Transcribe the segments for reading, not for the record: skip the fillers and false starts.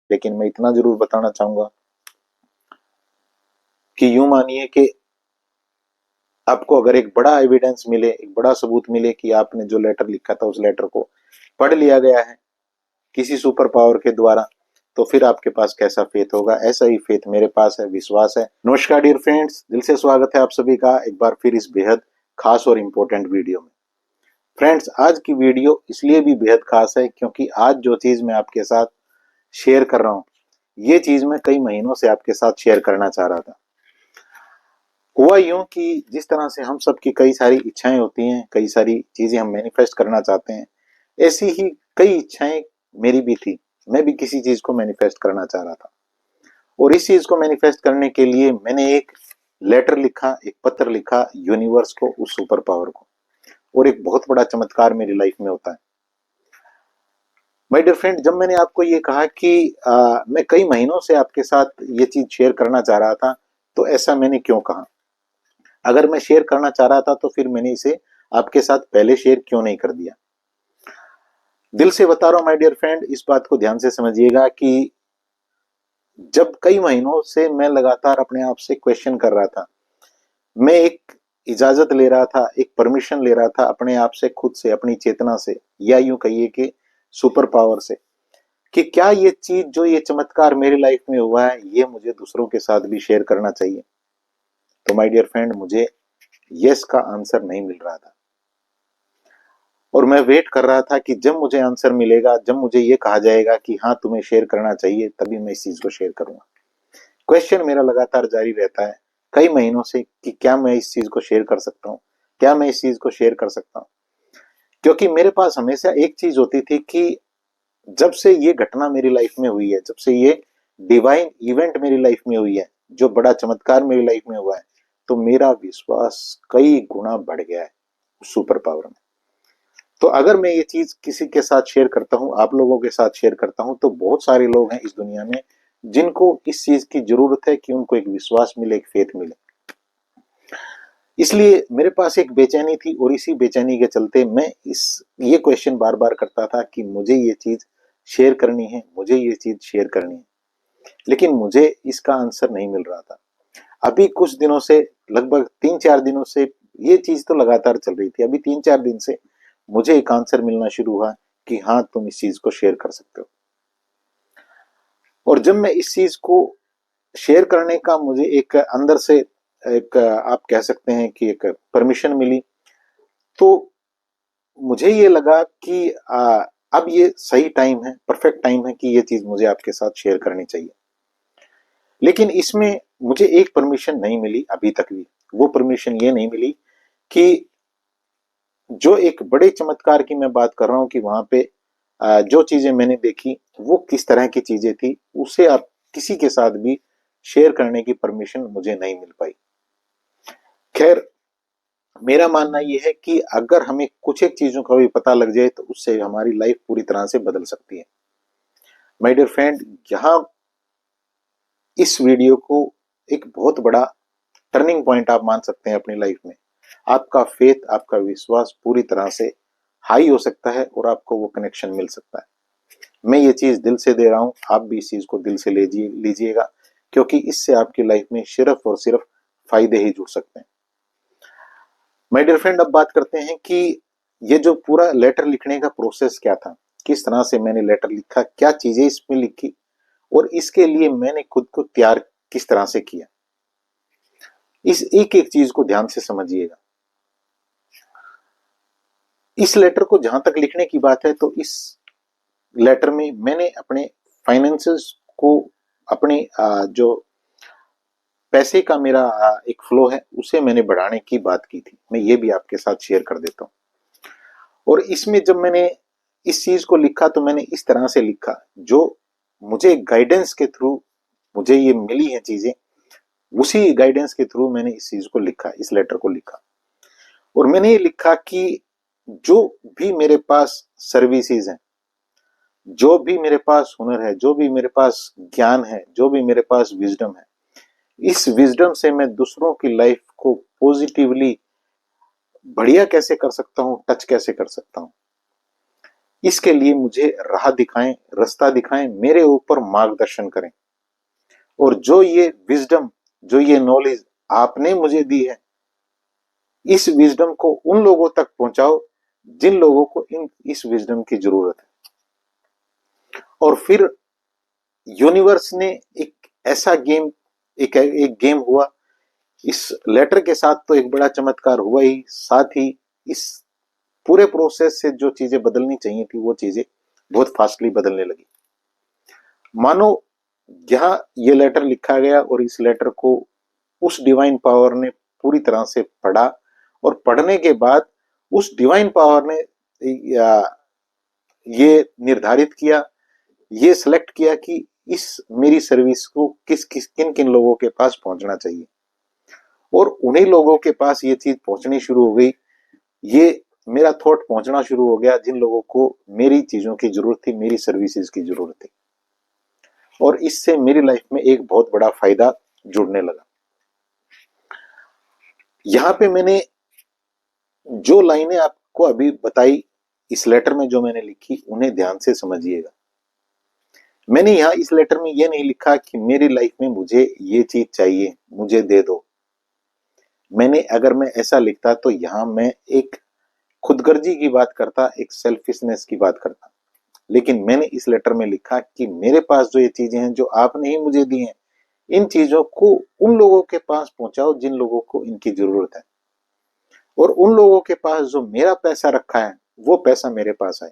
लेकिन मैं इतना जरूर बताना चाहूंगा कि यूं मानिए कि आपको अगर एक बड़ा एविडेंस मिले, एक बड़ा सबूत मिले कि आपने जो लेटर लिखा था उस लेटर को पढ़ लिया गया है किसी सुपर पावर के द्वारा, तो फिर आपके पास कैसा फेथ होगा। ऐसा ही फेथ मेरे पास है, विश्वास है। नमस्कार डियर फ्रेंड्स, दिल से स्वागत है आप सभी का एक बार फिर इस बेहद खास और इम्पोर्टेंट वीडियो में। फ्रेंड्स, आज की वीडियो इसलिए भी बेहद खास है क्योंकि आज जो चीज मैं आपके साथ शेयर कर रहा हूं, ये चीज मैं कई महीनों से आपके साथ शेयर करना चाह रहा था। हुआ यूं कि जिस तरह से हम सबकी कई सारी इच्छाएं होती हैं, कई सारी चीजें हम मैनिफेस्ट करना चाहते हैं, ऐसी ही कई इच्छाएं मेरी भी थी। मैं भी किसी चीज को मैनिफेस्ट करना चाह रहा था और इस चीज को मैनिफेस्ट करने के लिए मैंने एक लेटर लिखा, एक पत्र लिखा यूनिवर्स को, उस सुपर पावर को। और एक बहुत बड़ा चमत्कार मेरी लाइफ में होता है। माय डियर फ्रेंड, जब मैंने आपको ये कहा कि मैं कई महीनों से आपके साथ ये चीज शेयर करना चाह रहा था, तो ऐसा मैंने क्यों कहा? अगर मैं शेयर करना चाह रहा था तो फिर मैंने इसे आपके साथ पहले शेयर क्यों नहीं कर दिया? दिल से बता रहा हूं माय डियर फ्रेंड, इस बात को ध्यान से समझिएगा कि जब कई महीनों से मैं लगातार अपने आप से क्वेश्चन कर रहा था, मैं एक इजाजत ले रहा था, एक परमिशन ले रहा था अपने आप से, खुद से, अपनी चेतना से, या यूं कहिए कि सुपर पावर से, कि क्या ये चीज, जो ये चमत्कार मेरी लाइफ में हुआ है, ये मुझे दूसरों के साथ भी शेयर करना चाहिए। तो माय डियर फ्रेंड, मुझे यस का आंसर नहीं मिल रहा था और मैं वेट कर रहा था कि जब मुझे आंसर मिलेगा, जब मुझे ये कहा जाएगा कि हाँ तुम्हें शेयर करना चाहिए, तभी मैं इस चीज को शेयर करूंगा। क्वेश्चन मेरा लगातार जारी रहता है कई महीनों से कि क्या मैं इस चीज को शेयर कर सकता हूँ, क्या मैं इस चीज को शेयर कर सकता हूँ। क्योंकि मेरे पास हमेशा एक चीज होती थी कि जब से ये घटना मेरी लाइफ में हुई है, जब से ये डिवाइन इवेंट मेरी लाइफ में हुई है, जो बड़ा चमत्कार मेरी लाइफ में हुआ है, तो मेरा विश्वास कई गुना बढ़ गया है सुपर पावर में। तो अगर मैं ये चीज किसी के साथ शेयर करता हूं, आप लोगों के साथ शेयर करता हूं, तो बहुत सारे लोग हैं इस दुनिया में जिनको इस चीज की जरूरत है कि उनको एक विश्वास मिले, एक फेथ मिले। इसलिए मेरे पास एक बेचैनी थी और इसी बेचैनी के चलते मैं ये क्वेश्चन बार बार करता था कि मुझे ये चीज शेयर करनी है, मुझे ये चीज शेयर करनी है, लेकिन मुझे इसका आंसर नहीं मिल रहा था। अभी कुछ दिनों से, लगभग 3-4 दिनों से, ये चीज तो लगातार चल रही थी, अभी 3-4 दिन से मुझे एक आंसर मिलना शुरू हुआ कि हाँ तुम इस चीज को शेयर कर सकते हो। और जब मैं इस चीज को शेयर करने का मुझे एक अंदर से एक, आप कह सकते हैं कि एक परमिशन मिली, तो मुझे ये लगा कि अब ये सही टाइम है, परफेक्ट टाइम है कि ये चीज मुझे आपके साथ शेयर करनी चाहिए। लेकिन इसमें मुझे एक परमिशन नहीं मिली अभी तक भी। वो परमिशन ये नहीं मिली कि जो एक बड़े चमत्कार की मैं बात कर रहा हूं कि वहां पे जो चीजें मैंने देखी वो किस तरह की चीजें थी, उसे आप किसी के साथ भी शेयर करने की परमिशन मुझे नहीं मिल पाई। खैर, मेरा मानना यह है कि अगर हमें कुछ एक चीजों का भी पता लग जाए तो उससे हमारी लाइफ पूरी तरह से बदल सकती है। माय डियर फ्रेंड, यहाँ इस वीडियो को एक बहुत बड़ा टर्निंग पॉइंट आप मान सकते हैं अपनी लाइफ में। आपका फेथ, आपका विश्वास पूरी तरह से हाई हो सकता है और आपको वो कनेक्शन मिल सकता है। मैं ये चीज दिल से दे रहा हूं, आप भी इस चीज को दिल से लीजिएगा, क्योंकि इससे आपकी लाइफ में सिर्फ और सिर्फ फायदे ही जुड़ सकते हैं। माय डियर फ्रेंड, अब बात करते हैं कि ये जो पूरा लेटर लिखने का प्रोसेस क्या था, किस तरह से मैंने लेटर लिखा, क्या चीजें इसमें लिखी और इसके लिए मैंने खुद को तैयार किस तरह से किया। इस एक एक चीज को ध्यान से समझिएगा। इस लेटर को जहां तक लिखने की बात है, तो इस लेटर में मैंने अपने फाइनेंसेस को, अपने जो पैसे का मेरा एक फ्लो है, उसे मैंने बढ़ाने की बात की थी। मैं ये भी आपके साथ शेयर कर देता हूँ। और इसमें जब मैंने इस चीज को लिखा तो मैंने इस तरह से लिखा, जो मुझे गाइडेंस के थ्रू मुझे ये मिली है चीजें, उसी गाइडेंस के थ्रू मैंने इस चीज को लिखा, इस लेटर को लिखा। और मैंने ये लिखा कि जो भी मेरे पास सर्विसेज हैं, जो भी मेरे पास हुनर है, जो भी मेरे पास ज्ञान है, जो भी मेरे पास विजडम है, इस विजडम से मैं दूसरों की लाइफ को पॉजिटिवली बढ़िया कैसे कर सकता हूं, टच कैसे कर सकता हूं। इसके लिए मुझे राह दिखाएं, रास्ता दिखाएं, मेरे ऊपर मार्गदर्शन करें। और जो ये विजडम, जो ये नॉलेज आपने मुझे दी है, इस विजडम को उन लोगों तक पहुंचाओ जिन लोगों को इस विजडम की जरूरत है। और फिर यूनिवर्स ने एक ऐसा गेम, एक गेम हुआ। इस लेटर के साथ तो एक बड़ा चमत्कार हुआ ही, साथ ही इस पूरे प्रोसेस से जो चीजें बदलनी चाहिए थी वो चीजें बहुत फास्टली बदलने लगी। मानो जहां ये लेटर लिखा गया और इस लेटर को उस डिवाइन पावर ने पूरी तरह से पढ़ा, और पढ़ने के बाद उस डिवाइन पावर ने ये निर्धारित किया, ये सिलेक्ट किया कि इस मेरी सर्विस को किस किस किन किन लोगों के पास पहुंचना चाहिए। और उन्हीं लोगों के पास ये चीज पहुंचनी शुरू हो गई। ये मेरा थॉट पहुंचना शुरू हो गया जिन लोगों को मेरी चीजों की जरूरत थी, मेरी सर्विसेज की जरूरत थी। और इससे मेरी लाइफ में एक बहुत बड़ा फायदा जुड़ने लगा। यहां पे मैंने जो लाइनें आपको अभी बताई इस लेटर में जो मैंने लिखी, उन्हें ध्यान से समझिएगा। मैंने यहां इस लेटर में यह नहीं लिखा कि मेरी लाइफ में मुझे ये चीज चाहिए, मुझे दे दो। अगर मैं ऐसा लिखता तो यहां मैं एक खुदगर्जी की बात करता, एक सेल्फिशनेस की बात करता। लेकिन मैंने इस लेटर में लिखा कि मेरे पास जो ये चीजें हैं जो आपने ही मुझे दी हैं, इन चीजों को उन लोगों के पास पहुंचाओ जिन लोगों को इनकी जरूरत है। और उन लोगों के पास जो मेरा पैसा रखा है, वो पैसा मेरे पास आए।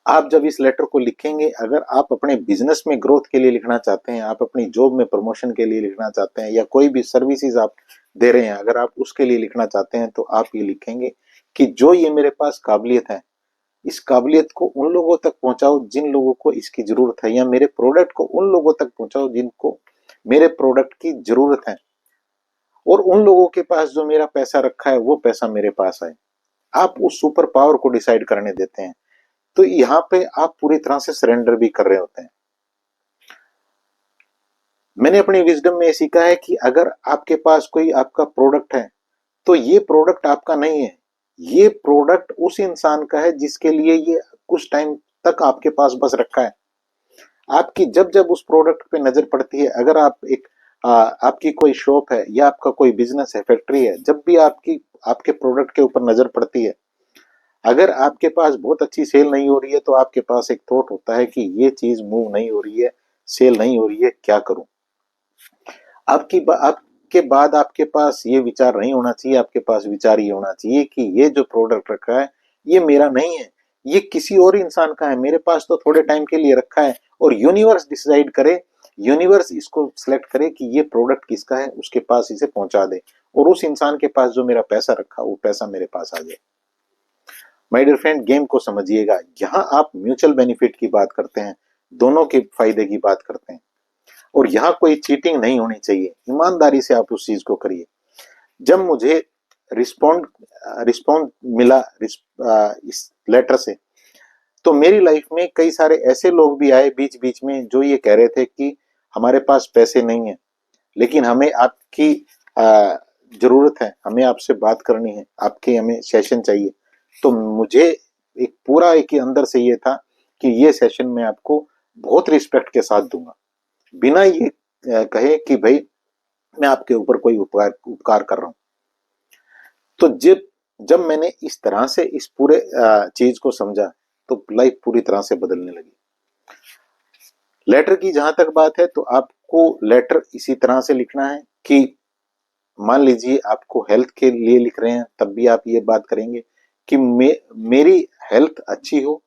आप जब इस लेटर को लिखेंगे, अगर आप अपने बिजनेस में ग्रोथ के लिए लिखना चाहते हैं, आप अपनी जॉब में प्रमोशन के लिए लिखना चाहते हैं, या कोई भी सर्विसेज आप दे रहे हैं, अगर आप उसके लिए लिखना चाहते हैं, तो आप ये लिखेंगे कि जो ये मेरे पास काबिलियत है, इस काबिलियत को उन लोगों तक पहुंचाओ जिन लोगों को इसकी जरूरत है, या मेरे प्रोडक्ट को उन लोगों तक पहुंचाओ जिनको मेरे प्रोडक्ट की जरूरत है। और उन लोगों के पास जो मेरा पैसा रखा है, वो पैसा मेरे पास आए। आप उस सुपर पावर को डिसाइड करने देते हैं। तो यहां पे आप पूरी तरह से सरेंडर भी कर रहे होते हैं। मैंने अपनी विजडम में सीखा है कि अगर आपके पास कोई आपका प्रोडक्ट है, तो ये प्रोडक्ट आपका नहीं है, ये प्रोडक्ट उस इंसान का है जिसके लिए ये कुछ टाइम तक आपके पास बस रखा है। आपकी जब जब उस प्रोडक्ट पे नजर पड़ती है, अगर आप आपकी कोई शॉप है या आपका कोई बिजनेस है, फैक्ट्री है, जब भी आपके प्रोडक्ट के ऊपर नजर पड़ती है, अगर आपके पास बहुत अच्छी सेल नहीं हो रही है, तो आपके पास एक थॉट होता है कि ये चीज मूव नहीं हो रही है, सेल नहीं हो रही है, क्या करूं। आपके बाद आपके पास ये विचार नहीं होना चाहिए, आपके पास विचार ये होना चाहिए कि ये जो प्रोडक्ट रखा है, ये मेरा नहीं है, ये किसी और इंसान का है, मेरे पास तो थोड़े टाइम के लिए रखा है। और यूनिवर्स डिसाइड करे, यूनिवर्स इसको सिलेक्ट करे कि ये प्रोडक्ट किसका है, उसके पास इसे पहुंचा दे, और उस इंसान के पास जो मेरा पैसा रखा, वो पैसा मेरे पास आ जाए। माय डियर फ्रेंड, गेम को समझिएगा। यहाँ आप म्यूचुअल बेनिफिट की बात करते हैं, दोनों के फायदे की बात करते हैं, और यहाँ कोई चीटिंग नहीं होनी चाहिए। ईमानदारी से आप उस चीज को करिए। जब मुझे रिस्पॉन्ड रिस्पॉन्ड मिला इस लेटर से, तो मेरी लाइफ में कई सारे ऐसे लोग भी आए बीच बीच में जो ये कह रहे थे कि हमारे पास पैसे नहीं है, लेकिन हमें आपकी जरूरत है, हमें आपसे बात करनी है, आपके हमें सेशन चाहिए। तो मुझे एक पूरा एक ही अंदर से ये था कि ये सेशन मैं आपको बहुत रिस्पेक्ट के साथ दूंगा, बिना ये कहे कि भाई मैं आपके ऊपर कोई उपकार कर रहा हूं। तो जब जब मैंने इस तरह से इस पूरे चीज को समझा, तो लाइफ पूरी तरह से बदलने लगी। लेटर की जहां तक बात है, तो आपको लेटर इसी तरह से लिखना है कि मान लीजिए आपको हेल्थ के लिए लिख रहे हैं, तब भी आप ये बात करेंगे कि मेरी हेल्थ अच्छी हो,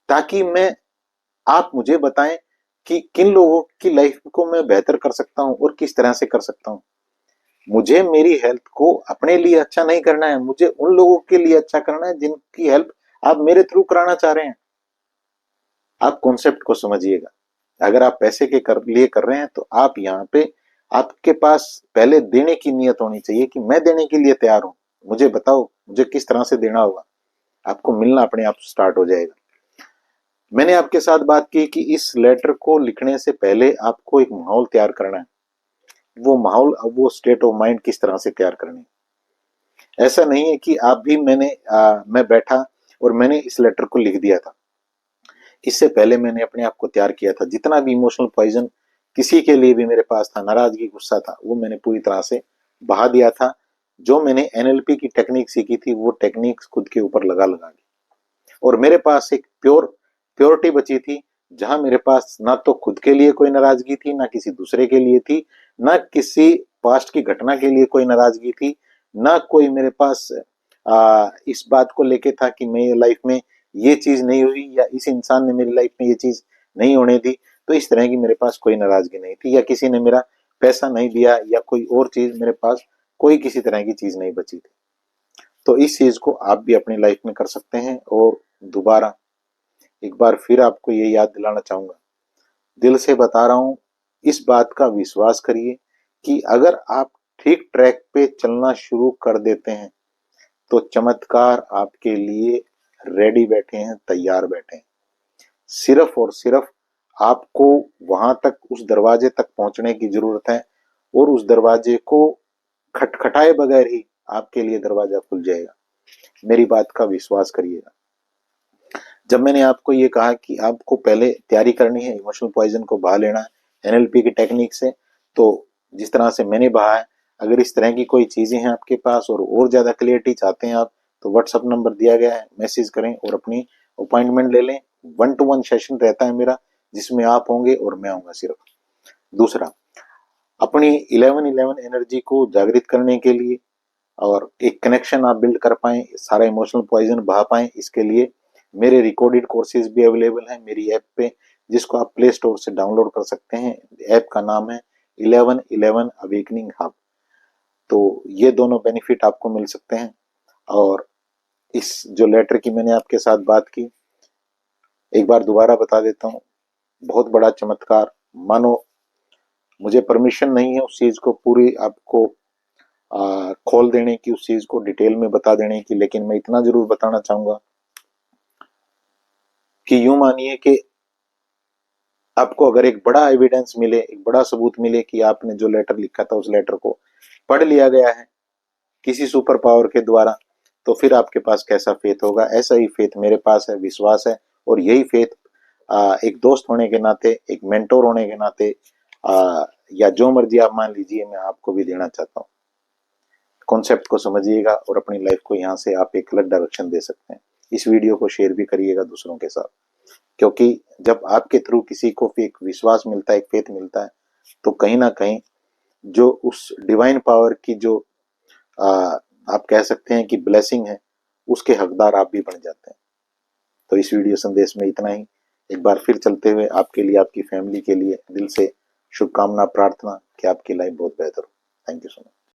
ताकि आप मुझे बताएं कि किन लोगों की लाइफ को मैं बेहतर कर सकता हूं और किस तरह से कर सकता हूं। मुझे मेरी हेल्थ को अपने लिए अच्छा नहीं करना है, मुझे उन लोगों के लिए अच्छा करना है जिनकी हेल्प आप मेरे थ्रू कराना चाह रहे हैं। आप कॉन्सेप्ट को समझिएगा। अगर आप पैसे के लिए कर रहे हैं, तो आप यहाँ पे आपके पास पहले देने की नियत होनी चाहिए कि मैं देने के लिए तैयार हूं, मुझे बताओ मुझे किस तरह से देना होगा। आपको मिलना अपने आप स्टार्ट हो जाएगा। मैंने आपके साथ बात की कि इस लेटर को लिखने से पहले आपको एक माहौल तैयार करना है। वो माहौल, वो स्टेट ऑफ माइंड किस तरह से तैयार करनी है। ऐसा नहीं है कि आप भी मैं बैठा और मैंने इस लेटर को लिख दिया था। इससे पहले मैंने अपने आप को तैयार किया था। जितना भी इमोशनल पॉइजन किसी के लिए भी मेरे पास था, नाराजगी, गुस्सा था, वो मैंने पूरी तरह से बहा दिया था। जो मैंने एनएलपी की टेक्निक सीखी थी वो टेक्निक खुद के ऊपर लगा लगा के, और मेरे पास एक प्योरिटी बची थी, जहां मेरे पास ना तो खुद के लिए कोई नाराजगी थी, ना किसी दूसरे के लिए थी, ना किसी पास्ट की घटना के लिए कोई नाराजगी थी, ना कोई मेरे पास इस बात को लेके था कि मेरी लाइफ में ये चीज नहीं हुई या इस इंसान ने मेरी लाइफ में ये चीज नहीं होने दी। तो इस तरह की मेरे पास कोई नाराजगी नहीं थी, या किसी ने मेरा पैसा नहीं दिया, या कोई और चीज, मेरे पास कोई किसी तरह की चीज नहीं बची थी। तो इस चीज को आप भी अपनी लाइफ में कर सकते हैं। और दोबारा एक बार फिर आपको ये याद दिलाना चाहूंगा, दिल से बता रहा हूं, इस बात का विश्वास करिए कि अगर आप ठीक ट्रैक पे चलना शुरू कर देते हैं तो चमत्कार आपके लिए रेडी बैठे हैं, तैयार बैठे हैं। सिर्फ और सिर्फ आपको वहां तक, उस दरवाजे तक पहुंचने की जरूरत है, और उस दरवाजे को खटखटाए बगैर ही आपके लिए दरवाजा खुल जाएगा। मेरी बात का विश्वास करिएगा। जब मैंने आपको ये कहा कि आपको पहले तैयारी करनी है, इमोशनल पॉइजन को बहा लेना है एनएलपी की टेक्निक से, तो जिस तरह से मैंने बहा है, अगर इस तरह की कोई चीजें हैं आपके पास और ज्यादा क्लियरिटी चाहते हैं आप, तो व्हाट्सअप नंबर दिया गया है, मैसेज करें और अपनी अपॉइंटमेंट ले लें। 1-to-1 सेशन रहता है मेरा, जिसमें आप होंगे और मैं आऊंगा सिर्फ। दूसरा, अपनी 11-11 एनर्जी को जागृत करने के लिए और एक कनेक्शन आप बिल्ड कर पाए, सारा इमोशनल पॉइजन बहा पाए, इसके लिए मेरे रिकॉर्डेड कोर्सेज भी अवेलेबल हैं मेरी ऐप पे, जिसको आप प्ले स्टोर से डाउनलोड कर सकते हैं। ऐप का नाम है 11-11 अवेकनिंग हब। तो ये दोनों बेनिफिट आपको मिल सकते हैं। और इस जो लेटर की मैंने आपके साथ बात की, एक बार दोबारा बता देता हूँ, बहुत बड़ा चमत्कार। मानो मुझे परमिशन नहीं है उस चीज को पूरी आपको खोल देने की, उस चीज को डिटेल में बता देने की, लेकिन मैं इतना जरूर बताना चाहूंगा कि यूं मानिए कि आपको अगर एक बड़ा एविडेंस मिले, एक बड़ा सबूत मिले कि आपने जो लेटर लिखा था उस लेटर को पढ़ लिया गया है किसी सुपर पावर के द्वारा, तो फिर आपके पास कैसा फेथ होगा। ऐसा ही फेथ मेरे पास है, विश्वास है। और यही फेथ एक दोस्त होने के नाते, एक मेंटोर होने के नाते, या जो मर्जी आप मान लीजिए, मैं आपको भी देना चाहता हूँ। कॉन्सेप्ट को समझिएगा और अपनी लाइफ को यहाँ से आप एक अलग डायरेक्शन दे सकते हैं। इस वीडियो को शेयर भी करिएगा दूसरों के साथ, क्योंकि जब आपके थ्रू किसी को एक विश्वास मिलता है, एक फेथ मिलता है, तो कहीं ना कहीं जो उस डिवाइन पावर की जो आ, आप कह सकते हैं कि ब्लेसिंग है, उसके हकदार आप भी बन जाते हैं। तो इस वीडियो संदेश में इतना ही। एक बार फिर चलते हुए आपके लिए, आपकी फैमिली के लिए दिल से शुभकामना, प्रार्थना कि आपकी लाइफ बहुत बेहतर हो। Thank you so much.